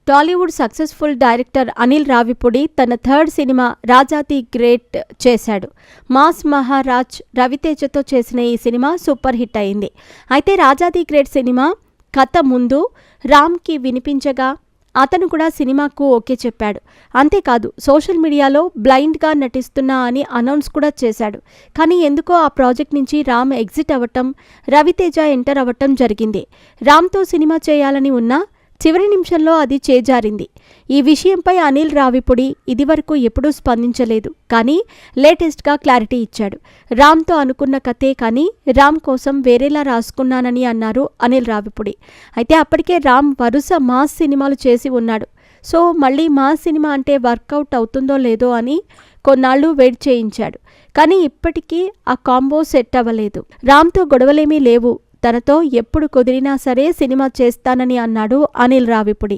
Tollywood successful director Anil Ravipudi తన third cinema Raja the great చేశాడు. Mass Maharaj రవితేజతో చేసిన ఈ సినిమా సూపర్ హిట్ అయింది. అయితే రాజా ది గ్రేట్ సినిమా కథ ముందు రామ్కి వినిపించగా అతను కూడా సినిమాకు ఓకే చెప్పాడు. అంతేకాదు సోషల్ మీడియాలో బ్లైండ్గా నటిస్తున్నా అని అనౌన్స్ కూడా చేశాడు. కానీ ఎందుకో ఆ ప్రాజెక్ట్ నుంచి రామ్ ఎగ్జిట్ అవ్వటం, రవితేజ ఎంటర్ అవ్వటం జరిగింది. రామ్తో సినిమా చేయాలని ఉన్నా చివరి నిమిషంలో అది చేజారింది. ఈ విషయంపై అనిల్ రావిపూడి ఇదివరకు ఎప్పుడూ స్పందించలేదు. కానీ లేటెస్ట్గా క్లారిటీ ఇచ్చాడు. రామ్తో అనుకున్న కథే కానీ రామ్ కోసం వేరేలా రాసుకున్నానని అన్నారు అనిల్ రావిపూడి. అయితే అప్పటికే రామ్ వరుస మాస్ సినిమాలు చేసి ఉన్నాడు. సో మళ్ళీ మాస్ సినిమా అంటే వర్కౌట్ అవుతుందో లేదో అని కొన్నాళ్ళు వెయిట్ చేయించాడు. కానీ ఇప్పటికీ ఆ కాంబో సెట్ అవ్వలేదు. రామ్తో గొడవలేమీ లేవు. తనతో ఎప్పుడు కుదిరినా సరే సినిమా చేస్తానని అన్నాడు అనిల్ రావిపూడి.